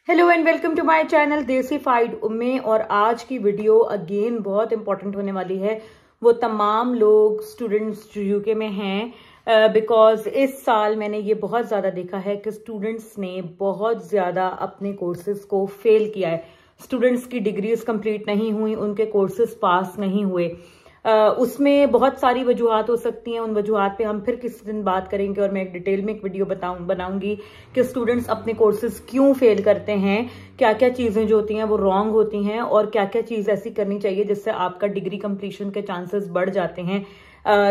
Hello and welcome to my channel Desified Umme. और आज की वीडियो अगेन बहुत इंपॉर्टेंट होने वाली है वो तमाम लोग स्टूडेंट्स जो यूके में हैं, बिकॉज इस साल मैंने ये बहुत ज़्यादा देखा है कि स्टूडेंट्स ने बहुत ज़्यादा अपने कोर्सेज को फेल किया है। स्टूडेंट्स की डिग्रीज कंप्लीट नहीं हुई, उनके कोर्सेज पास नहीं हुए। उसमें बहुत सारी वजूहात हो सकती हैं। उन वजूहात पे हम फिर किसी दिन बात करेंगे और मैं एक डिटेल में एक वीडियो बनाऊंगी कि स्टूडेंट्स अपने कोर्सेज क्यों फेल करते हैं, क्या क्या चीज़ें जो होती हैं वो रॉन्ग होती हैं और क्या क्या चीज़ ऐसी करनी चाहिए जिससे आपका डिग्री कंप्लीशन के चांसेस बढ़ जाते हैं,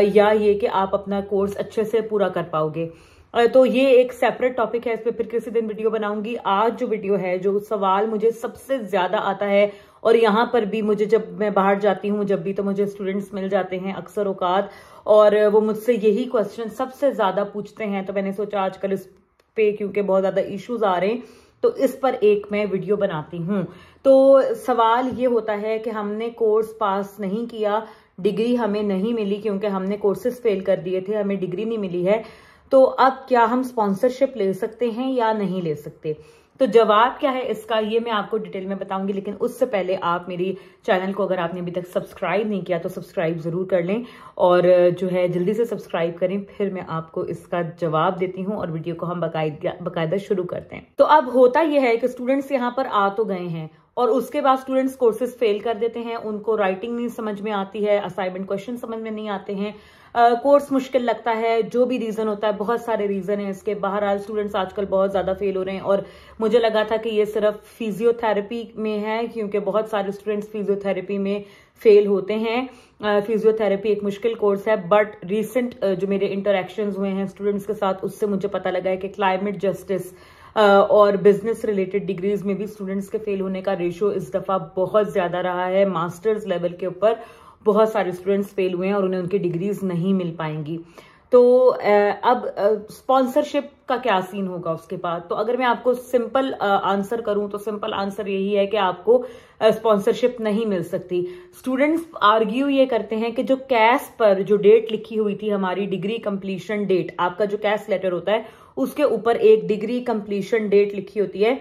या ये कि आप अपना कोर्स अच्छे से पूरा कर पाओगे। तो ये एक सेपरेट टॉपिक है, इस पर फिर किसी दिन वीडियो बनाऊंगी। आज जो वीडियो है, जो सवाल मुझे सबसे ज्यादा आता है और यहाँ पर भी मुझे जब मैं बाहर जाती हूँ जब भी, तो मुझे स्टूडेंट्स मिल जाते हैं अक्सर औकात और वो मुझसे यही क्वेश्चन सबसे ज्यादा पूछते हैं। तो मैंने सोचा आजकल इस पे क्योंकि बहुत ज्यादा इश्यूज आ रहे हैं तो इस पर एक मैं वीडियो बनाती हूँ। तो सवाल ये होता है कि हमने कोर्स पास नहीं किया, डिग्री हमें नहीं मिली क्योंकि हमने कोर्सेज फेल कर दिए थे, हमें डिग्री नहीं मिली है, तो अब क्या हम स्पॉन्सरशिप ले सकते हैं या नहीं ले सकते? तो जवाब क्या है इसका ये मैं आपको डिटेल में बताऊंगी, लेकिन उससे पहले आप मेरी चैनल को अगर आपने अभी तक सब्सक्राइब नहीं किया तो सब्सक्राइब जरूर कर लें और जो है जल्दी से सब्सक्राइब करें। फिर मैं आपको इसका जवाब देती हूँ और वीडियो को हम बाकायदा शुरू करते हैं। तो अब होता यह है कि स्टूडेंट्स यहाँ पर आ तो गए हैं और उसके बाद स्टूडेंट्स कोर्सेज फेल कर देते हैं, उनको राइटिंग नहीं समझ में आती है, असाइनमेंट क्वेश्चन समझ में नहीं आते हैं, कोर्स मुश्किल लगता है, जो भी रीजन होता है, बहुत सारे रीजन है इसके। बहरहाल स्टूडेंट्स आजकल बहुत ज्यादा फेल हो रहे हैं और मुझे लगा था कि ये सिर्फ फिजियोथेरेपी में है क्योंकि बहुत सारे स्टूडेंट्स फिजियोथेरेपी में फेल होते हैं। फिजियोथेरेपी एक मुश्किल कोर्स है, बट रिसेंट जो मेरे इंटरेक्शंस हुए हैं स्टूडेंट्स के साथ उससे मुझे पता लगा है कि क्लाइमेट जस्टिस और बिजनेस रिलेटेड डिग्रीज में भी स्टूडेंट्स के फेल होने का रेशो इस दफा बहुत ज्यादा रहा है। मास्टर्स लेवल के ऊपर बहुत सारे स्टूडेंट्स फेल हुए हैं और उन्हें उनकी डिग्रीज नहीं मिल पाएंगी। तो अब स्पॉन्सरशिप का क्या सीन होगा उसके बाद? तो अगर मैं आपको सिंपल आंसर करूं तो सिंपल आंसर यही है कि आपको स्पॉन्सरशिप नहीं मिल सकती। स्टूडेंट्स आर्ग्यू ये करते हैं कि जो कैस पर जो डेट लिखी हुई थी हमारी डिग्री कंप्लीशन डेट, आपका जो कैस लेटर होता है उसके ऊपर एक डिग्री कंप्लीशन डेट लिखी होती है,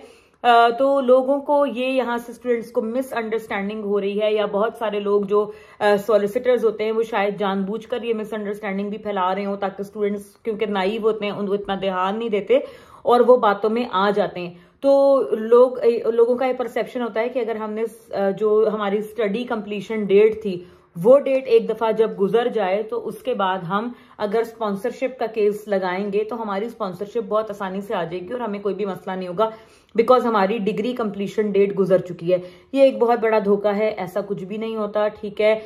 तो लोगों को ये यहाँ से स्टूडेंट्स को मिसअंडरस्टैंडिंग हो रही है, या बहुत सारे लोग जो सॉलिसिटर्स होते हैं वो शायद जानबूझकर ये मिसअंडरस्टैंडिंग भी फैला रहे हो ताकि स्टूडेंट्स क्योंकि नाइव होते हैं उनको इतना ध्यान नहीं देते और वो बातों में आ जाते हैं। तो लोगों का ये परसेप्शन होता है कि अगर हमने जो हमारी स्टडी कंप्लीशन डेट थी वो डेट एक दफा जब गुजर जाए तो उसके बाद हम अगर स्पॉन्सरशिप का केस लगाएंगे तो हमारी स्पॉन्सरशिप बहुत आसानी से आ जाएगी और हमें कोई भी मसला नहीं होगा बिकॉज हमारी डिग्री कंप्लीशन डेट गुजर चुकी है। ये एक बहुत बड़ा धोखा है, ऐसा कुछ भी नहीं होता। ठीक है,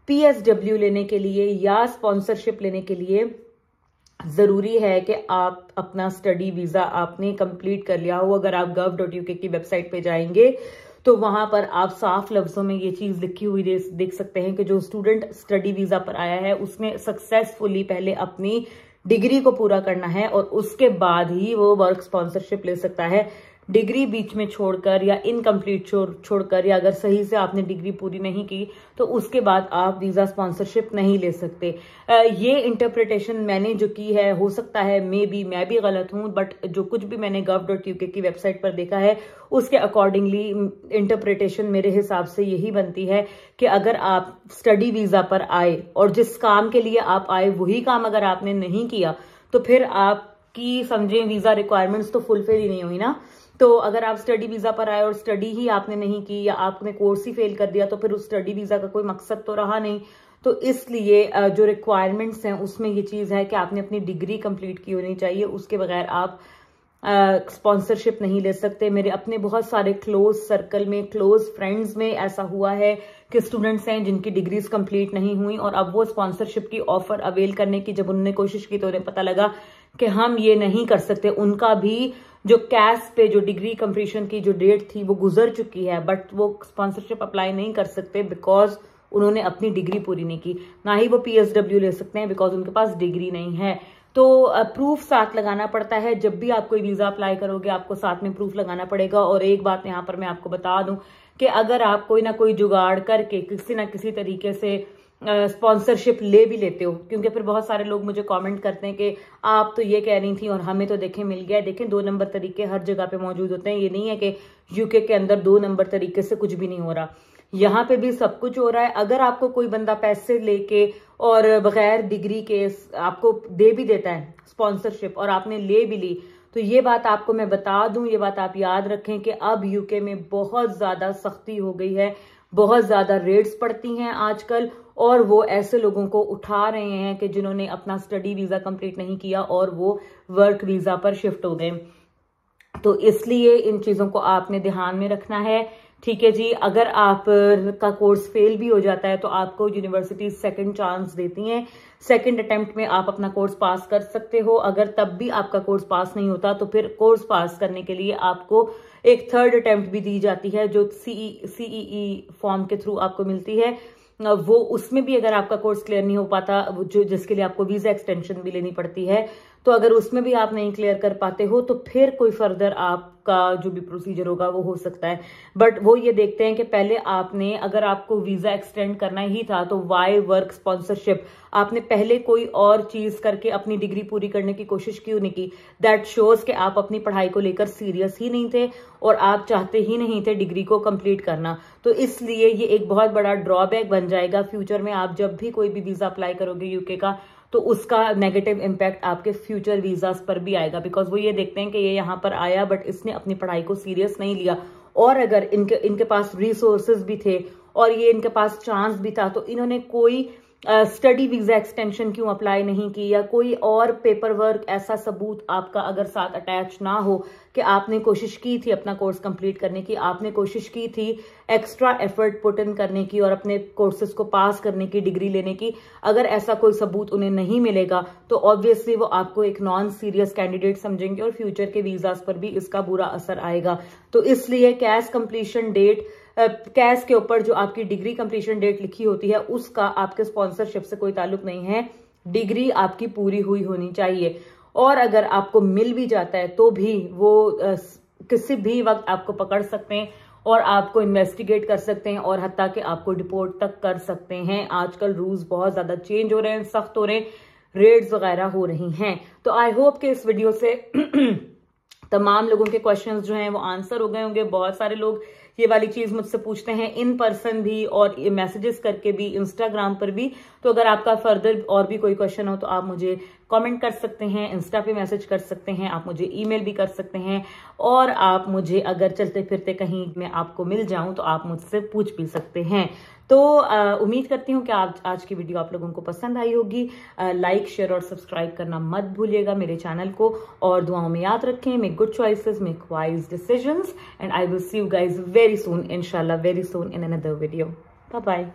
PSW लेने के लिए या स्पॉन्सरशिप लेने के लिए जरूरी है कि आप अपना स्टडी वीजा आपने कंप्लीट कर लिया हो। अगर आप gov.uk की वेबसाइट पे जाएंगे तो वहां पर आप साफ लफ्जों में ये चीज लिखी हुई देख सकते हैं कि जो स्टूडेंट स्टडी वीजा पर आया है उसने सक्सेसफुली पहले अपनी डिग्री को पूरा करना है और उसके बाद ही वो वर्क स्पॉन्सरशिप ले सकता है। डिग्री बीच में छोड़कर या इनकम्प्लीट छोड़कर या अगर सही से आपने डिग्री पूरी नहीं की तो उसके बाद आप वीजा स्पॉन्सरशिप नहीं ले सकते। ये इंटरप्रिटेशन मैंने जो की है, हो सकता है मैं भी गलत हूं, बट जो कुछ भी मैंने gov.uk की वेबसाइट पर देखा है उसके अकॉर्डिंगली इंटरप्रिटेशन मेरे हिसाब से यही बनती है कि अगर आप स्टडी वीजा पर आए और जिस काम के लिए आप आए वही काम अगर आपने नहीं किया तो फिर आपकी समझें वीजा रिक्वायरमेंट्स तो फुलफिल ही नहीं हुई ना। तो अगर आप स्टडी वीजा पर आए और स्टडी ही आपने नहीं की या आपने कोर्स ही फेल कर दिया तो फिर उस स्टडी वीजा का कोई मकसद तो रहा नहीं। तो इसलिए जो रिक्वायरमेंट्स हैं उसमें ये चीज है कि आपने अपनी डिग्री कंप्लीट की होनी चाहिए, उसके बगैर आप स्पॉन्सरशिप नहीं ले सकते। मेरे अपने बहुत सारे क्लोज सर्कल में, क्लोज फ्रेंड्स में ऐसा हुआ है कि स्टूडेंट्स हैं जिनकी डिग्रीज कंप्लीट नहीं हुई और अब वो स्पॉन्सरशिप की ऑफर अवेल करने की जब उन्होंने कोशिश की तो उन्हें पता लगा कि हम ये नहीं कर सकते। उनका भी जो कैस पे जो डिग्री कंप्लीशन की जो डेट थी वो गुजर चुकी है, बट वो स्पॉन्सरशिप अप्लाई नहीं कर सकते बिकॉज उन्होंने अपनी डिग्री पूरी नहीं की। ना ही वो PSW ले सकते हैं बिकॉज उनके पास डिग्री नहीं है। तो प्रूफ साथ लगाना पड़ता है। जब भी आप कोई वीजा अप्लाई करोगे आपको साथ में प्रूफ लगाना पड़ेगा। और एक बात यहाँ पर मैं आपको बता दूं कि अगर आप कोई ना कोई जुगाड़ करके किसी ना किसी तरीके से स्पॉन्सरशिप ले भी लेते हो, क्योंकि फिर बहुत सारे लोग मुझे कमेंट करते हैं कि आप तो ये कह रही थी और हमें तो देखें मिल गया। देखें 2 नंबर तरीके हर जगह पे मौजूद होते हैं। ये नहीं है कि यूके के अंदर 2 नंबर तरीके से कुछ भी नहीं हो रहा, यहाँ पे भी सब कुछ हो रहा है। अगर आपको कोई बंदा पैसे लेके और बगैर डिग्री के आपको दे भी देता है स्पॉन्सरशिप और आपने ले भी ली, तो ये बात आपको मैं बता दूं, ये बात आप याद रखें कि अब यूके में बहुत ज्यादा सख्ती हो गई है, बहुत ज्यादा रेट्स पड़ती हैं आजकल, और वो ऐसे लोगों को उठा रहे हैं कि जिन्होंने अपना स्टडी वीजा कंप्लीट नहीं किया और वो वर्क वीजा पर शिफ्ट हो गए। तो इसलिए इन चीजों को आपने ध्यान में रखना है, ठीक है जी। अगर आप का कोर्स फेल भी हो जाता है तो आपको यूनिवर्सिटी सेकंड चांस देती हैं, सेकंड अटेम्प्ट में आप अपना कोर्स पास कर सकते हो। अगर तब भी आपका कोर्स पास नहीं होता तो फिर कोर्स पास करने के लिए आपको एक थर्ड अटेम्प्ट भी दी जाती है, जो सीईई फॉर्म के थ्रू आपको मिलती है। वो उसमें भी अगर आपका कोर्स क्लियर नहीं हो पाता, जो जिसके लिए आपको वीजा एक्सटेंशन भी लेनी पड़ती है, तो अगर उसमें भी आप नहीं क्लियर कर पाते हो तो फिर कोई फर्दर आपका जो भी प्रोसीजर होगा वो हो सकता है। बट वो ये देखते हैं कि पहले आपने, अगर आपको वीजा एक्सटेंड करना ही था तो वाई वर्क स्पॉन्सरशिप, आपने पहले कोई और चीज करके अपनी डिग्री पूरी करने की कोशिश क्यों नहीं की। दैट शोज कि आप अपनी पढ़ाई को लेकर सीरियस ही नहीं थे और आप चाहते ही नहीं थे डिग्री को कंप्लीट करना। तो इसलिए ये एक बहुत बड़ा ड्रॉबैक बन जाएगा फ्यूचर में। आप जब भी कोई भी वीजा अप्लाई करोगे यूके का, तो उसका नेगेटिव इम्पैक्ट आपके फ्यूचर वीजास पर भी आएगा, बिकॉज वो ये देखते हैं कि ये यहाँ पर आया बट इसने अपनी पढ़ाई को सीरियस नहीं लिया, और अगर इनके पास रिसोर्सेज भी थे और ये इनके पास चांस भी था, तो इन्होंने कोई स्टडी वीजा एक्सटेंशन क्यों अप्लाई नहीं की, या कोई और पेपर वर्क, ऐसा सबूत आपका अगर साथ अटैच ना हो कि आपने कोशिश की थी अपना कोर्स कंप्लीट करने की, आपने कोशिश की थी एक्स्ट्रा एफर्ट पुट इन करने की और अपने कोर्सेज को पास करने की, डिग्री लेने की, अगर ऐसा कोई सबूत उन्हें नहीं मिलेगा तो ऑब्वियसली वो आपको एक नॉन सीरियस कैंडिडेट समझेंगे और फ्यूचर के वीजास पर भी इसका बुरा असर आएगा। तो इसलिए कैश कंप्लीशन डेट, कैश के ऊपर जो आपकी डिग्री कंप्लीशन डेट लिखी होती है उसका आपके स्पॉन्सरशिप से कोई ताल्लुक नहीं है। डिग्री आपकी पूरी हुई होनी चाहिए, और अगर आपको मिल भी जाता है तो भी वो किसी भी वक्त आपको पकड़ सकते हैं और आपको इन्वेस्टिगेट कर सकते हैं और हत्ता कि आपको डिपोर्ट तक कर सकते हैं। आजकल रूल्स बहुत ज्यादा चेंज हो रहे हैं, सख्त हो रहे हैं, रेड्स वगैरह हो रही हैं। तो आई होप कि इस वीडियो से तमाम लोगों के क्वेश्चंस जो हैं वो आंसर हो गए होंगे। बहुत सारे लोग ये वाली चीज मुझसे पूछते हैं इन पर्सन भी और मैसेजेस करके भी, इंस्टाग्राम पर भी। तो अगर आपका फर्दर और भी कोई क्वेश्चन हो तो आप मुझे कमेंट कर सकते हैं, इंस्टा पे मैसेज कर सकते हैं, आप मुझे ईमेल भी कर सकते हैं, और आप मुझे अगर चलते फिरते कहीं मैं आपको मिल जाऊं तो आप मुझसे पूछ भी सकते हैं। तो उम्मीद करती हूँ कि आज की वीडियो आप लोगों को पसंद आई होगी। लाइक, शेयर और सब्सक्राइब करना मत भूलिएगा मेरे चैनल को, और दुआओं में याद रखें, make good choices, make wise decisions, and I will see you guys very soon, इंशाल्लाह very soon in another video. Bye bye.